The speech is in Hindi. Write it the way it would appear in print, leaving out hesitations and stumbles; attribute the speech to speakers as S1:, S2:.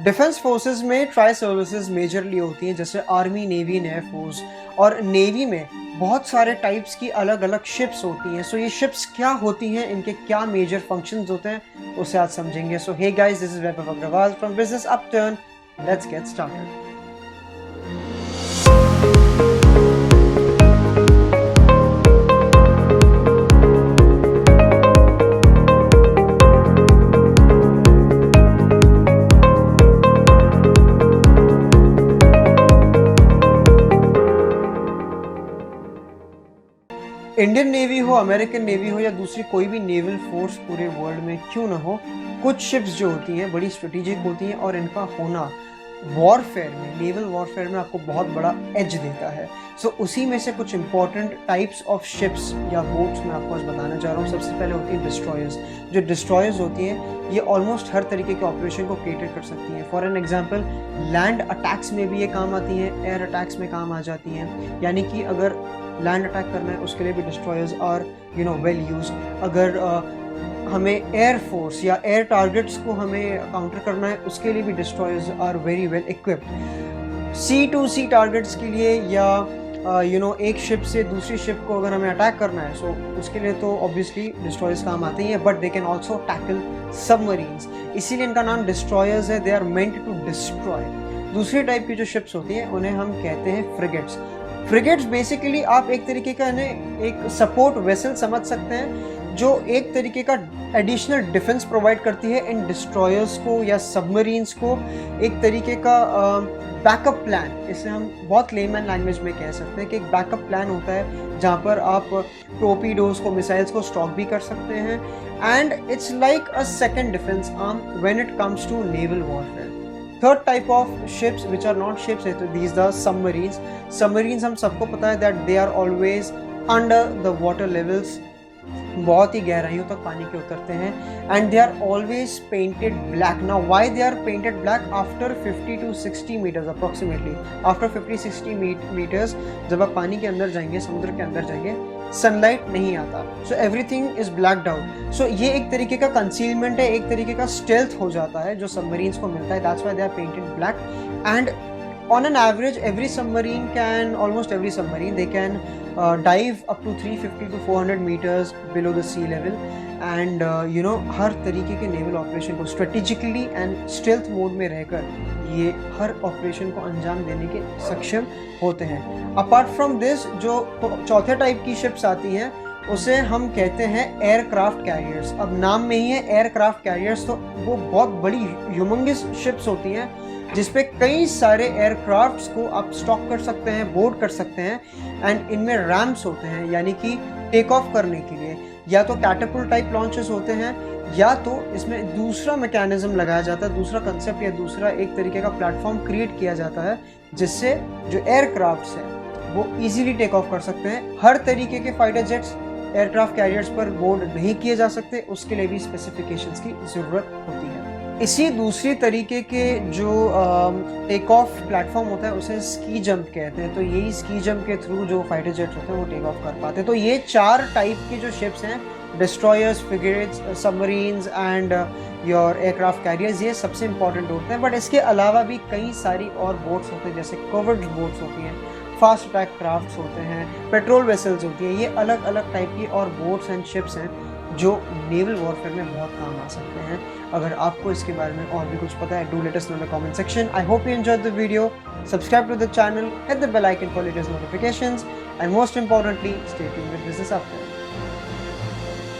S1: डिफेंस फोर्सेस में ट्राई सर्विसेज मेजरली होती हैं, जैसे आर्मी, नेवी, एयर फोर्स। और नेवी में बहुत सारे टाइप्स की अलग अलग शिप्स होती हैं। सो ये शिप्स क्या होती हैं, इनके क्या मेजर फंक्शंस होते हैं, उसे आज समझेंगे। So hey guys, this is Vaibhav Agarwal from business upturn. Let's get started. Indian navy हो, अमेरिकन नेवी हो या दूसरी कोई भी नेवल फोर्स पूरे वर्ल्ड में क्यों ना हो, कुछ शिप्स जो होती हैं बड़ी स्ट्रेटेजिक होती हैं और इनका होना वॉरफेयर में, नेवल वॉरफेयर में आपको बहुत बड़ा एज देता है। सो उसी में से कुछ इंपॉर्टेंट टाइप्स ऑफ शिप्स या बोट्स मैं आपको आज बताना चाह रहा हूँ। सबसे पहले होती है डिस्ट्रॉयर्स। जो डिस्ट्रॉयर्स होती हैं ये ऑलमोस्ट हर तरीके के ऑपरेशन को केटर कर सकती हैं। For an example, land attacks में भी ये काम आती हैं, एयर अटैक्स में काम आ जाती हैं। यानी कि अगर लैंड अटैक करना है उसके लिए भी डिस्ट्रॉयर्स आर वेल यूज। अगर हमें एयर फोर्स या एयर टारगेट्स को हमें काउंटर करना है उसके लिए भी destroyers are very well equipped. Sea to sea targets के लिए या एक शिप से दूसरी शिप को अगर हमें अटैक करना है, सो उसके लिए तो ऑब्वियसली डिस्ट्रॉयर्स काम आते ही हैं, but they can also tackle submarines. इसीलिए इनका नाम डिस्ट्रॉयर्स है। They are meant to destroy. दूसरी टाइप की जो शिप्स होती हैं उन्हें हम कहते हैं फ्रिगेट्स। फ्रिगेट्स बेसिकली आप एक तरीके का एक सपोर्ट वेसल समझ सकते हैं, जो एक तरीके का एडिशनल डिफेंस प्रोवाइड करती है इन डिस्ट्रॉयर्स को या सबमरीन्स को। एक तरीके का बैकअप प्लान, इसे हम बहुत लेमैन लैंग्वेज में कह सकते हैं कि एक बैकअप प्लान होता है जहाँ पर आप टोपीडोज को, मिसाइल्स को स्टॉक भी कर सकते हैं। And it's like a second defence arm when it comes to naval warfare. Third type of ships which are not ships, these the submarines. Submarines हम सबको पता है that they are always under the water levels, बहुत ही गहराइयों तक पानी के उतरते हैं। And they are always painted black. Now why they are painted black? After 50 to 60 metres approximately, after 50-60 metres जब आप पानी के अंदर जाएंगे, समुद्र के अंदर जाएंगे, सनलाइट नहीं आता, so everything is blacked out. So ये एक तरीके का कंसीलमेंट है, एक तरीके का स्टेल्थ हो जाता है जो सबमरीन्स को मिलता है। That's why they are painted black. And on an average almost every submarine they can dive up to 350 to 400 meters below the sea level। and हर तरीके के नेवल ऑपरेशन को स्ट्रेटेजिकली एंड स्टेल्थ मोड में रहकर ये हर ऑपरेशन को अंजाम देने के सक्षम होते हैं। अपार्ट फ्रॉम दिस, जो चौथे टाइप की शिप्स आती हैं उसे हम कहते हैं एयरक्राफ्ट कैरियर्स। अब नाम में ही है एयरक्राफ्ट कैरियर्स, तो वो बहुत बड़ी ह्यूमंगस शिप्स होती हैं जिसपे कई सारे एयरक्राफ्ट्स को आप स्टॉक कर सकते हैं, बोर्ड कर सकते हैं। एंड इनमें रैम्प्स होते हैं, यानी कि टेक ऑफ करने के लिए या तो कैटापुल्ट टाइप लॉन्चेस होते हैं, या तो इसमें दूसरा मैकेनिज्म लगाया जाता है, दूसरा कंसेप्ट या दूसरा एक तरीके का प्लेटफॉर्म क्रिएट किया जाता है जिससे जो एयरक्राफ्ट्स हैं वो इजीली टेक ऑफ कर सकते हैं। हर तरीके के फाइटर जेट्स एयरक्राफ्ट कैरियर्स पर बोर्ड नहीं किए जा सकते, उसके लिए भी स्पेसिफिकेशंस की ज़रूरत होती है। इसी दूसरी तरीके के जो टेक ऑफ प्लेटफॉर्म होता है उसे स्की जंप कहते हैं। तो यही स्की जंप के थ्रू जो फाइटर जेट्स होते हैं वो टेक ऑफ कर पाते हैं। तो ये चार टाइप की जो शिप्स हैं, destroyers, frigates, submarines and your aircraft carriers, ये सबसे इंपॉर्टेंट होते हैं। बट इसके अलावा भी कई सारी और बोट्स होते हैं, जैसे कवर्ड बोट्स होती हैं, फास्ट अटैक क्राफ्ट्स होते हैं, पेट्रोल वेसल्स होती हैं। ये अलग अलग टाइप की और बोट्स एंड शिप्स हैं जो नेवल वॉरफेयर में बहुत काम आ सकते हैं। अगर आपको इसके बारे में और भी कुछ पता है, do let us know in the comment section. I hope you enjoyed the video. Subscribe to the channel, hit the bell icon for latest notifications, and most importantly stay tuned with business update.